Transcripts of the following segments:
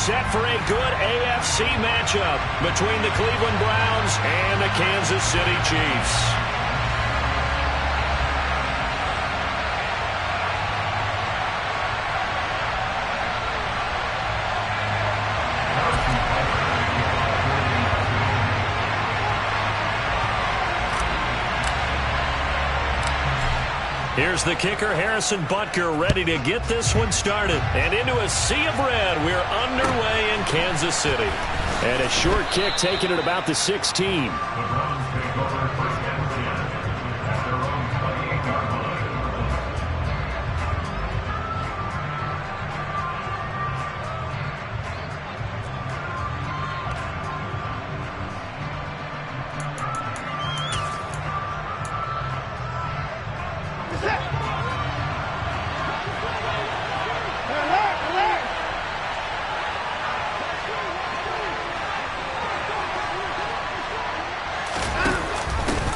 set for a good AFC matchup between the Cleveland Browns and the Kansas City Chiefs. Here's the kicker, Harrison Butker, ready to get this one started. And into a sea of red, we're underway in Kansas City. And a short kick taken at about the 16.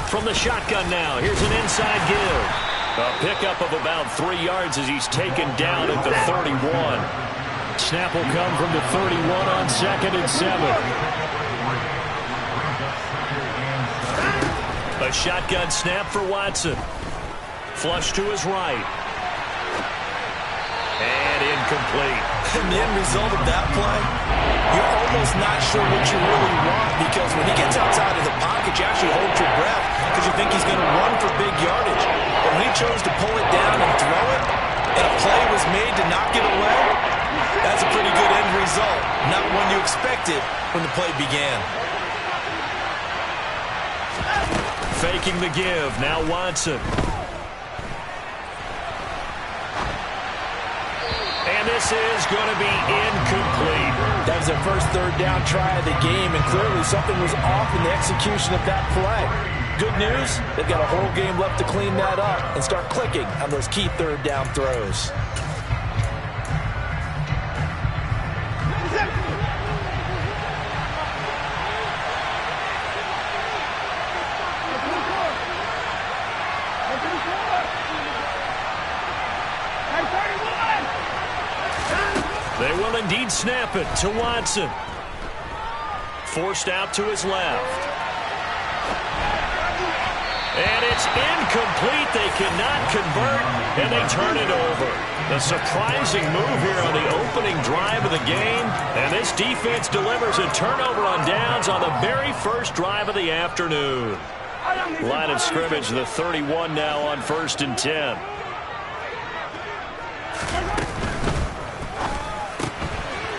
From the shotgun now, here's an inside give. A pickup of about 3 yards as he's taken down at the 31. Snap will come from the 31 on 2nd and 7. A shotgun snap for Watson. Flush to his right. And incomplete. And the end result of that play, you're almost not sure what you really want, because when he gets outside of the pocket, you actually hold your breath because you think he's going to run for big yardage. But when he chose to pull it down and throw it, and a play was made to knock it away, that's a pretty good end result. Not one you expected when the play began. Faking the give, now Watson. And this is going to be incomplete. That was their first third down try of the game, and clearly something was off in the execution of that play. Good news, they've got a whole game left to clean that up and start clicking on those key third down throws. They will indeed snap it to Watson. Forced out to his left. And it's incomplete. They cannot convert, and they turn it over. A surprising move here on the opening drive of the game. And this defense delivers a turnover on downs on the very first drive of the afternoon. Line of scrimmage, the 31 now on 1st and 10.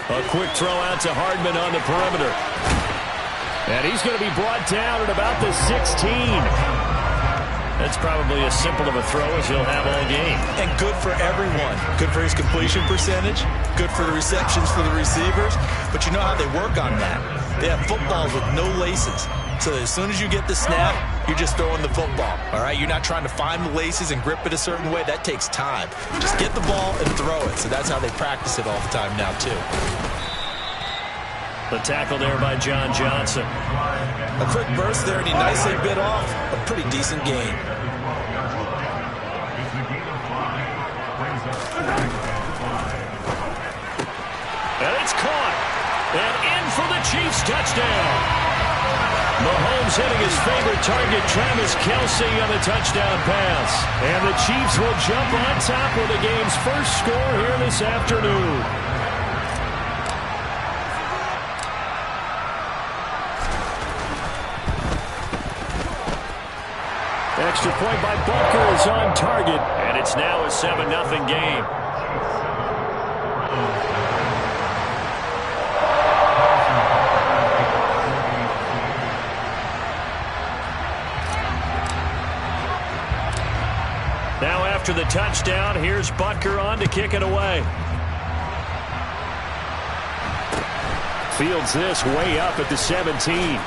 A quick throw out to Hardman on the perimeter. And he's going to be brought down at about the 16. That's probably as simple of a throw as he'll have all game. And good for everyone. Good for his completion percentage. Good for the receptions for the receivers. But you know how they work on that. They have footballs with no laces. So as soon as you get the snap, you're just throwing the football. All right? You're not trying to find the laces and grip it a certain way. That takes time. Just get the ball and throw it. So that's how they practice it all the time now, too. The tackle there by John Johnson. A quick burst there, and he nicely bit off a pretty decent gain. And it's caught. And in for the Chiefs touchdown. Mahomes hitting his favorite target, Travis Kelce, on the touchdown pass. And the Chiefs will jump on top with the game's first score here this afternoon. Extra point by Butker is on target, and it's now a 7-0 game. Now after the touchdown, here's Butker on to kick it away. Fields this way up at the 17.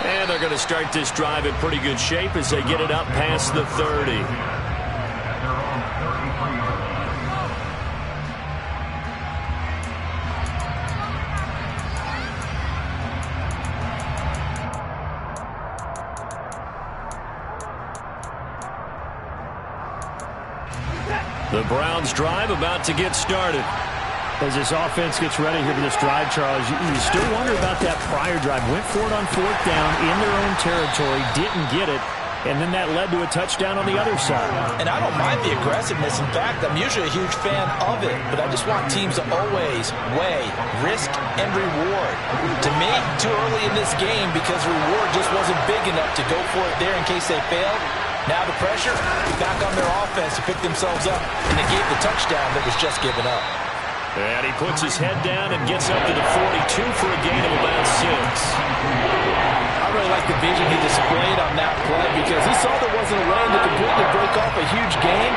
And they're going to start this drive in pretty good shape as they get it up past the 30. The Browns drive about to get started. As this offense gets ready here for this drive, Charles, you still wonder about that prior drive. Went for it on 4th down in their own territory, didn't get it, and then that led to a touchdown on the other side. And I don't mind the aggressiveness. In fact, I'm usually a huge fan of it, but I just want teams to always weigh risk and reward. To me, too early in this game because reward just wasn't big enough to go for it there in case they failed. Now the pressure back on their offense to pick themselves up, and they gave the touchdown that was just given up. And he puts his head down and gets up to the 42 for a gain of about 6. I really like the vision he displayed on that play because he saw there wasn't a lane to completely break off a huge gain.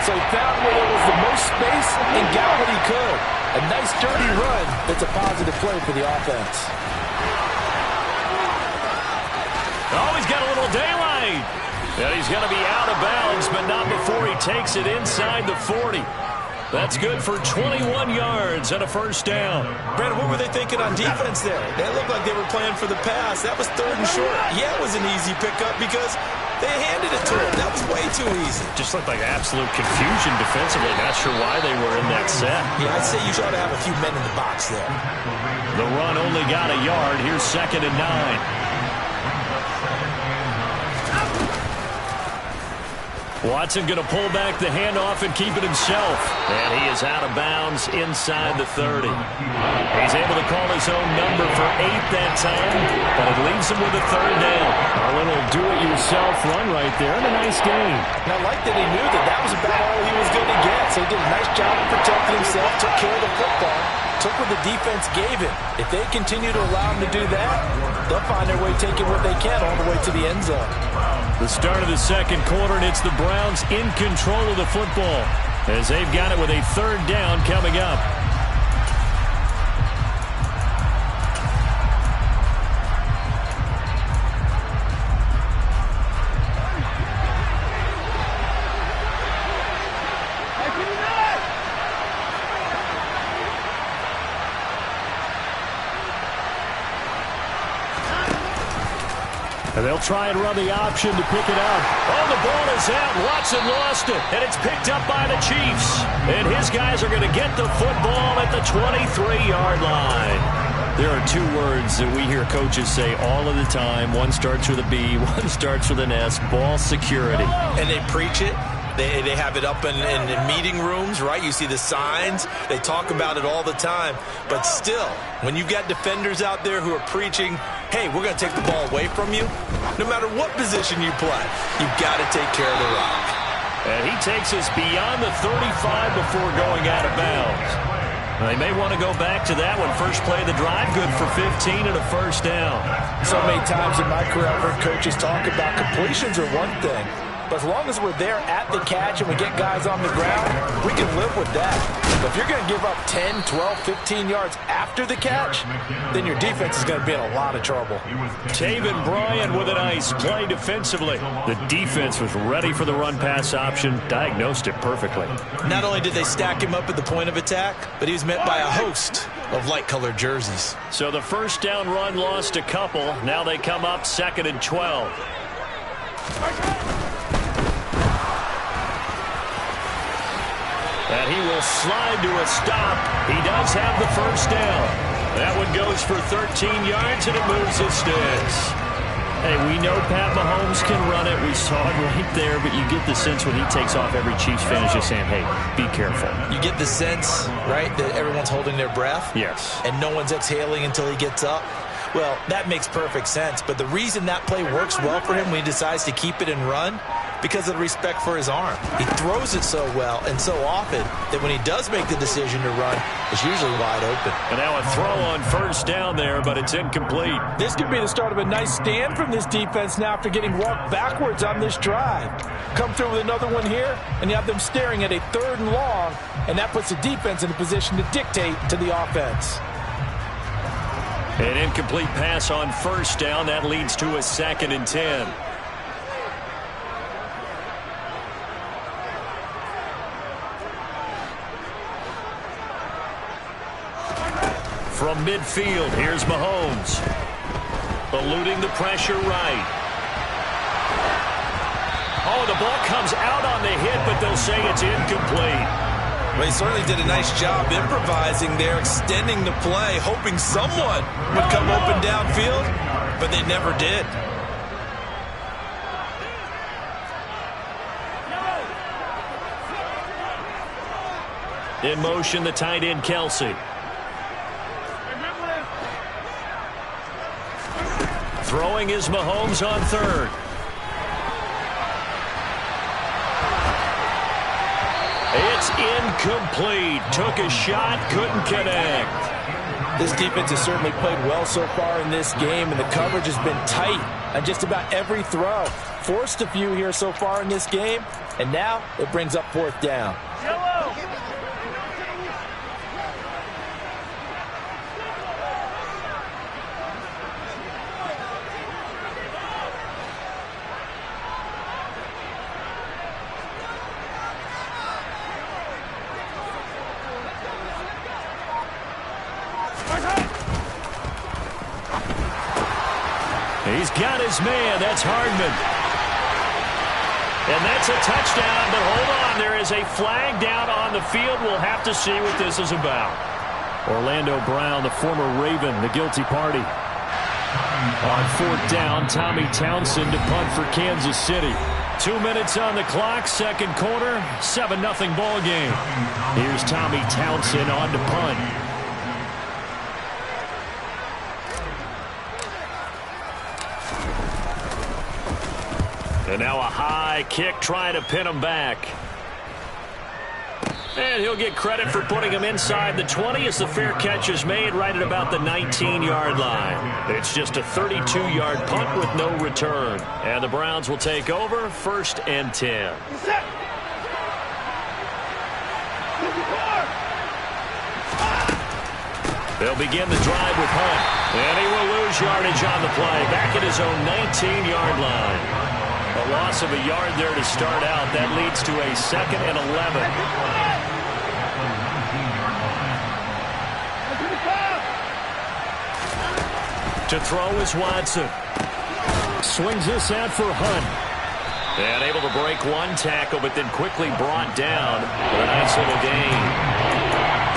So he found where there was the most space and got what he could. A nice dirty run that's a positive play for the offense. Oh, he's got a little daylight. And he's going to be out of bounds, but not before he takes it inside the 40. That's good for 21 yards and a first down. Brandon, what were they thinking on defense there? They looked like they were playing for the pass. That was 3rd and short. Yeah, it was an easy pickup because they handed it to him. That was way too easy. Just looked like absolute confusion defensively. Not sure why they were in that set. Yeah, I'd say you ought to have a few men in the box there. The run only got a yard. Here's 2nd and 9. Watson going to pull back the handoff and keep it himself. And he is out of bounds inside the 30. He's able to call his own number for 8 that time, but it leaves him with a 3rd down. A little do-it-yourself run right there and a nice gain. And I like that he knew that that was about all he was going to get. So he did a nice job of protecting himself, took care of the football, took what the defense gave him. If they continue to allow him to do that, they'll find their way taking what they can all the way to the end zone. The start of the 2nd quarter, and it's the Browns in control of the football as they've got it with a 3rd down coming up. And they'll try and run the option to pick it up. Oh, the ball is out. Watson lost it. And it's picked up by the Chiefs. And his guys are going to get the football at the 23-yard line. There are 2 words that we hear coaches say all of the time. One starts with a B, one starts with an S. Ball security. And they preach it. They have it up in meeting rooms, right? You see the signs. They talk about it all the time. But still, when you've got defenders out there who are preaching, hey, we're going to take the ball away from you, no matter what position you play, you've got to take care of the rock. And he takes us beyond the 35 before going out of bounds. They may want to go back to that one. First play of the drive, good for 15 and a first down. So many times in my career, I've heard coaches talk about completions are one thing. But as long as we're there at the catch and we get guys on the ground, we can live with that. But if you're going to give up 10, 12, 15 yards after the catch, then your defense is going to be in a lot of trouble. Taven Bryan with a nice play defensively. The defense was ready for the run-pass option, diagnosed it perfectly. Not only did they stack him up at the point of attack, but he was met by a host of light-colored jerseys. So the first down run lost a couple. Now they come up 2nd and 12. And he will slide to a stop. He does have the first down. That one goes for 13 yards, and it moves his sticks. Hey, we know Pat Mahomes can run it. We saw it right there, but you get the sense when he takes off, every Chiefs fan is just saying, hey, be careful. You get the sense, right, that everyone's holding their breath? Yes. And no one's exhaling until he gets up? Well, that makes perfect sense. But the reason that play works well for him when he decides to keep it and run, because of the respect for his arm. He throws it so well and so often that when he does make the decision to run, it's usually wide open. And now a throw on first down there, but it's incomplete. This could be the start of a nice stand from this defense now after getting walked backwards on this drive. Come through with another one here, and you have them staring at a 3rd and long, and that puts the defense in a position to dictate to the offense. An incomplete pass on first down. That leads to a 2nd and 10. From midfield, here's Mahomes. Eluding the pressure right. Oh, the ball comes out on the hit, but they'll say it's incomplete. Well, he certainly did a nice job improvising there, extending the play, hoping someone would come open downfield, but they never did. In motion, the tight end, Kelsey. Throwing is Mahomes on third. It's incomplete. Took a shot, couldn't connect. This defense has certainly played well so far in this game, and the coverage has been tight on just about every throw. Forced a few here so far in this game, and now it brings up fourth down. He's got his man. That's Hardman. And that's a touchdown, but hold on. There is a flag down on the field. We'll have to see what this is about. Orlando Brown, the former Raven, the guilty party. On fourth down, Tommy Townsend to punt for Kansas City. 2 minutes on the clock, second quarter, 7-0 ball game. Here's Tommy Townsend on to punt. And now a high kick trying to pin him back. And he'll get credit for putting him inside the 20 as the fair catch is made right at about the 19-yard line. It's just a 32-yard punt with no return. And the Browns will take over, 1st and 10. They'll begin the drive with Hunt. And he will lose yardage on the play. Back at his own 19-yard line. A loss of a yard there to start out. That leads to a 2nd and 11. To throw is Watson. Swings this out for Hunt. And able to break one tackle, but then quickly brought down for a nice little gain.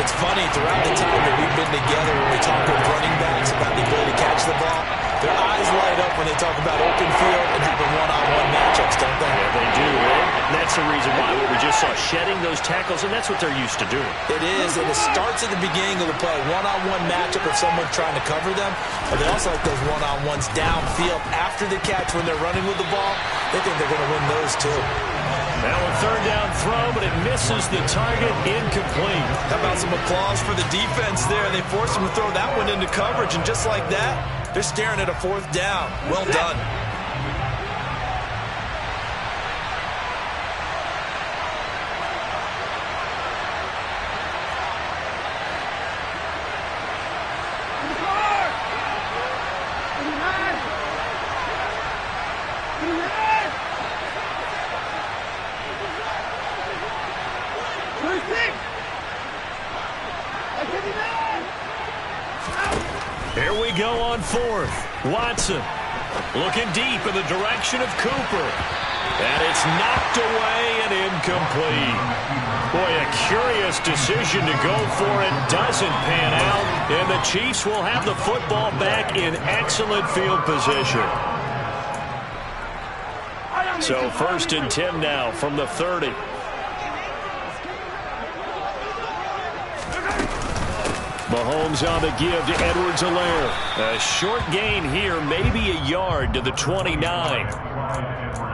It's funny, throughout the time that we've been together, when we talk with running backs about the ability to catch the ball, their eyes light up when they talk about open field and having one-on-one matchups, don't they? Yeah, they do. And that's the reason why we just saw shedding those tackles, and that's what they're used to doing. It is, and it starts at the beginning of the play. One-on-one matchup if someone's trying to cover them, but they also like those one-on-ones downfield after the catch when they're running with the ball. They think they're going to win those too. Now a third down throw, but it misses the target, incomplete. How about some applause for the defense there? They forced him to throw that one into coverage, and just like that, they're staring at a fourth down. Well done. Here we go on fourth. Watson looking deep in the direction of Cooper. And it's knocked away and incomplete. Boy, a curious decision to go for it. Doesn't pan out. And the Chiefs will have the football back in excellent field position. So 1st and 10 now from the 30. Mahomes on the give to Edwards-Helaire. A short gain here, maybe a yard to the 29.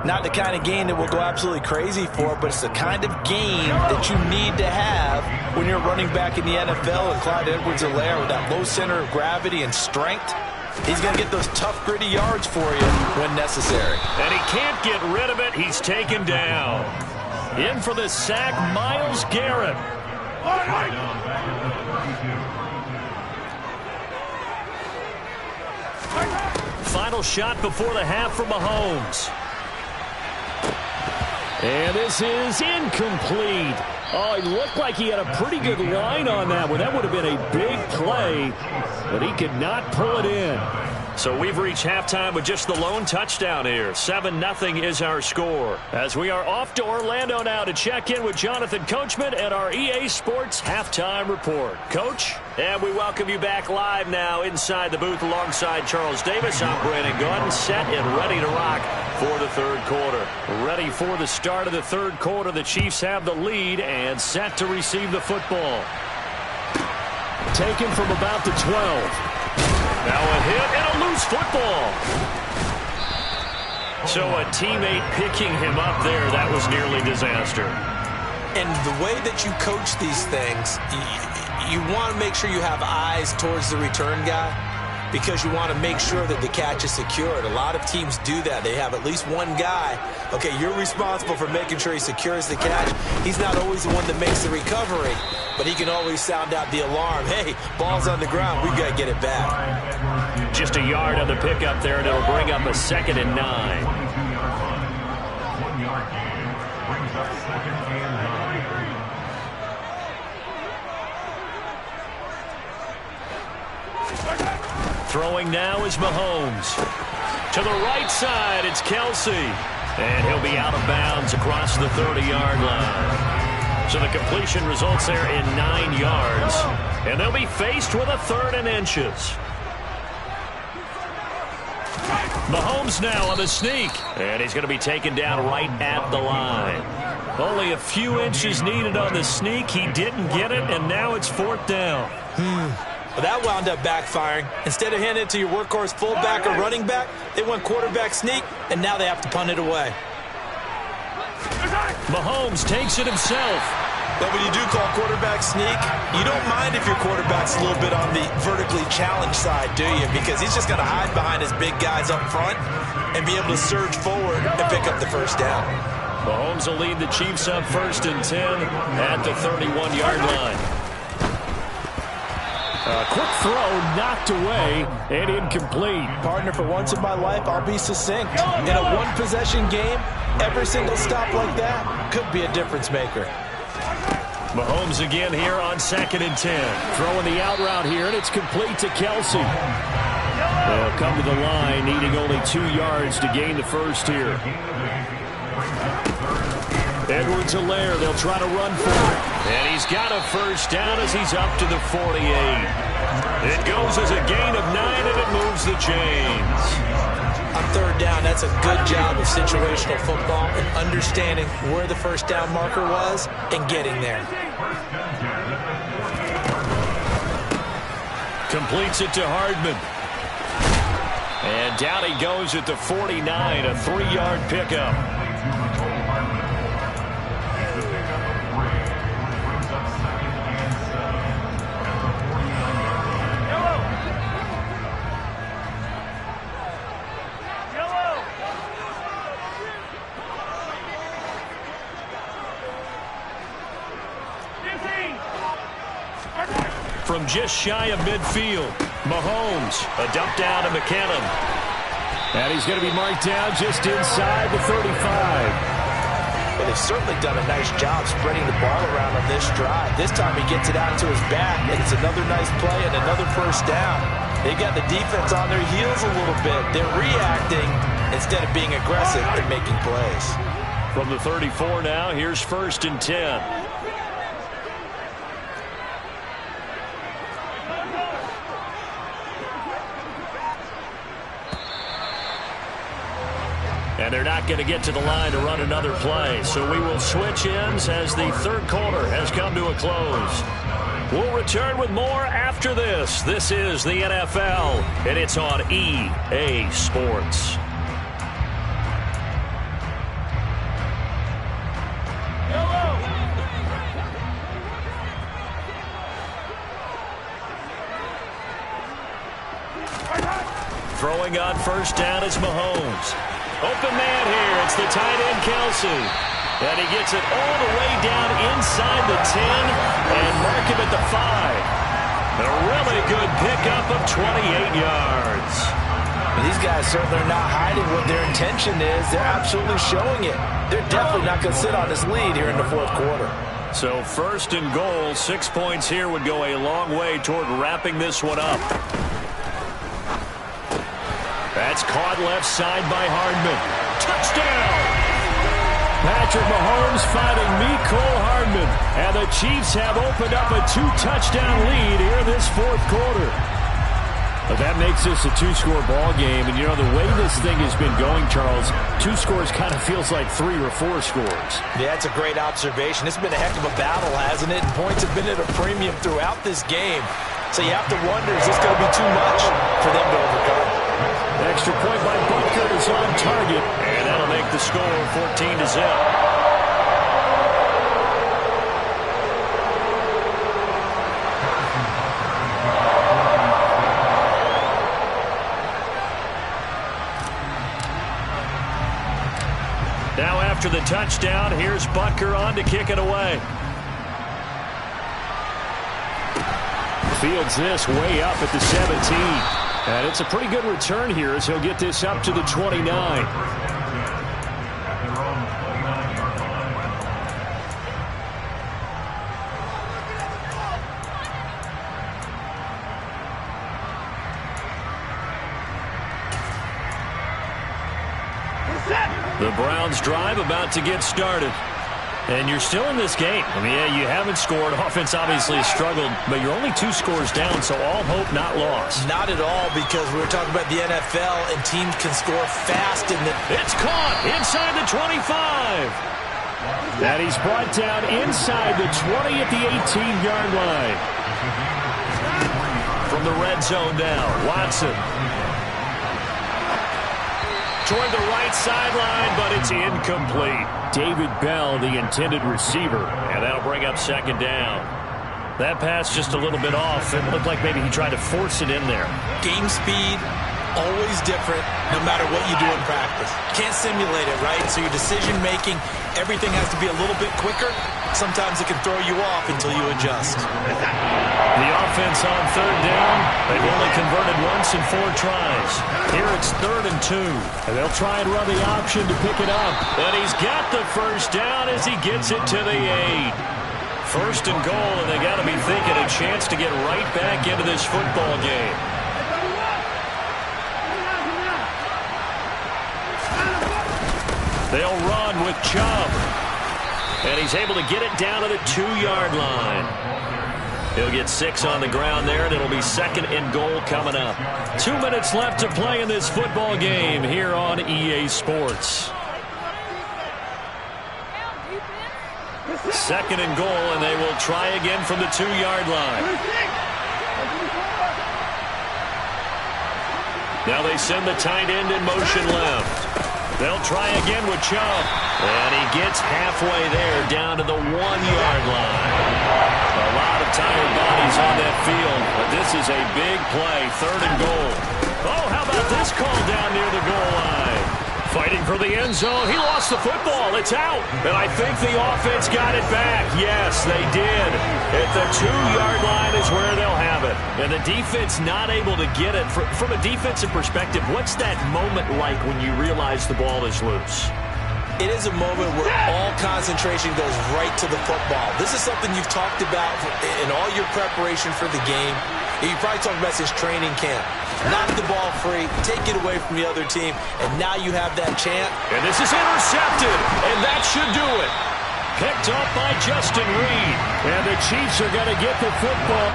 Not the kind of gain that we'll go absolutely crazy for, but it's the kind of gain that you need to have when you're running back in the NFL. And Clyde Edwards-Helaire, with that low center of gravity and strength, he's going to get those tough, gritty yards for you when necessary. And he can't get rid of it. He's taken down. In for the sack, Myles Garrett. Final shot before the half for Mahomes. And this is incomplete. Oh, it looked like he had a pretty good line on that one. That would have been a big play, but he could not pull it in. So we've reached halftime with just the lone touchdown here. 7-0 is our score. As we are off to Orlando now to check in with Jonathan Coachman at our EA Sports Halftime Report. Coach? And we welcome you back live now inside the booth alongside Charles Davis. I'm Brandon Gunn, set and ready to rock for the third quarter. Ready for the start of the third quarter. The Chiefs have the lead and set to receive the football. Taken from about the 12. Now a hit and a loose football. So a teammate picking him up there, that was nearly disaster. And the way that you coach these things, you want to make sure you have eyes towards the return guy because you want to make sure that the catch is secured. A lot of teams do that. They have at least one guy. Okay, you're responsible for making sure he secures the catch. He's not always the one that makes the recovery, but he can always sound out the alarm. Hey, ball's on the ground. We've got to get it back. Just a yard on the pickup there, and it'll bring up a 2nd and 9. Throwing now is Mahomes. To the right side, it's Kelsey. And he'll be out of bounds across the 30-yard line. So the completion results there in 9 yards. And they'll be faced with a 3rd and inches. Mahomes now on the sneak. And he's going to be taken down right at the line. Only a few inches needed on the sneak. He didn't get it, and now it's 4th down. Well, that wound up backfiring. Instead of handing it to your workhorse fullback or running back, they went quarterback sneak, and now they have to punt it away. Mahomes takes it himself. But when you do call quarterback sneak, you don't mind if your quarterback's a little bit on the vertically challenged side, do you? Because he's just going to hide behind his big guys up front and be able to surge forward and pick up the 1st down. Mahomes will lead the Chiefs up 1st and 10 at the 31-yard line. A quick throw knocked away and incomplete. Partner, for once in my life, I'll be succinct. In a one-possession game, every single stop like that could be a difference maker. Mahomes again here on 2nd and 10. Throwing the out route here, and it's complete to Kelsey. They'll come to the line, needing only 2 yards to gain the 1st here. Edwards-Helaire, they'll try to run for it. And he's got a 1st down as he's up to the 48. It goes as a gain of 9, and it moves the chains. On 3rd down, that's a good job of situational football and understanding where the 1st down marker was and getting there. Completes it to Hardman. And down he goes at the 49, a 3-yard pickup. From just shy of midfield, Mahomes, a dump down to McKinnon. And he's going to be marked down just inside the 35. But they've certainly done a nice job spreading the ball around on this drive. This time he gets it out to his back, and it's another nice play and another 1st down. They've got the defense on their heels a little bit. They're reacting instead of being aggressive and making plays. From the 34 now, here's 1st and 10. And they're not going to get to the line to run another play. So we will switch ends as the 3rd quarter has come to a close. We'll return with more after this. This is the NFL, and it's on EA Sports. Throwing on 1st down is Mahomes. Open man here. It's the tight end, Kelsey. And he gets it all the way down inside the 10 and mark him at the 5. A really good pickup of 28 yards. These guys certainly are not hiding what their intention is. They're absolutely showing it. They're definitely not going to sit on this lead here in the 4th quarter. So 1st and goal, 6 points here would go a long way toward wrapping this one up. That's caught left side by Hardman. Touchdown! Patrick Mahomes fighting Mecole Hardman. And the Chiefs have opened up a 2-touchdown lead here this fourth quarter. But that makes this a 2-score ball game. And, you know, the way this thing has been going, Charles, 2 scores kind of feels like 3 or 4 scores. Yeah, that's a great observation. It's been a heck of a battle, hasn't it? And points have been at a premium throughout this game. So you have to wonder, is this going to be too much for them to overcome? Extra point by Butker is on target. And that'll make the score 14-0. Now after the touchdown, here's Butker on to kick it away. Fields this way up at the 17. And it's a pretty good return here as he'll get this up to the 29. The Browns drive about to get started. And you're still in this game. I mean, yeah, you haven't scored. Offense obviously has struggled, but you're only 2 scores down, so all hope not lost. Not at all, because we were talking about the NFL, and teams can score fast. It's caught inside the 25. And he's brought down inside the 20 at the 18-yard line. From the red zone now, Watson. Toward the right sideline, but it's incomplete. David Bell, the intended receiver, and that'll bring up second down. That pass just a little bit off. It looked like maybe he tried to force it in there. Game speed, always different, no matter what you do in practice. Can't simulate it, right? So your decision-making, everything has to be a little bit quicker. Sometimes it can throw you off until you adjust. The offense on third down. They've only converted once in 4 tries. Here it's 3rd and 2. And they'll try and run the option to pick it up. But he's got the first down as he gets it to the 8. 1st and goal, and they got to be thinking a chance to get right back into this football game. They'll run with Chubb. And he's able to get it down to the 2-yard line. He'll get 6 on the ground there, and it'll be 2nd and goal coming up. 2 minutes left to play in this football game here on EA Sports. 2nd and goal, and they will try again from the 2-yard line. Now they send the tight end in motion left. They'll try again with Chubb. And he gets halfway there down to the 1-yard line. A lot of tired bodies on that field, but this is a big play, 3rd and goal. Oh, how about this call down near the goal line? Fighting for the end zone. He lost the football. It's out. And I think the offense got it back. Yes, they did. At the 2-yard line is where they'll have it. And the defense not able to get it. From a defensive perspective, what's that moment like when you realize the ball is loose? It is a moment where all concentration goes right to the football. This is something you've talked about in all your preparation for the game. You probably talked about this training camp. Knock the ball free, take it away from the other team, and now you have that chance. And this is intercepted, and that should do it. Picked up by Justin Reed. And the Chiefs are going to get the football.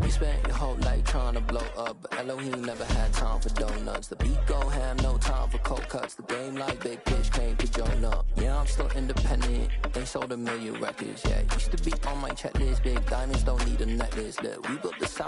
You spent your whole life trying to blow up, but Elohim never had time for donuts. The beat go ham, no time for cold cuts. The game like Big Pitch came to join up. Yeah, I'm still independent, ain't sold a million records yet. Used to be on my checklist, big diamonds don't need a necklace. Look, we built the sound.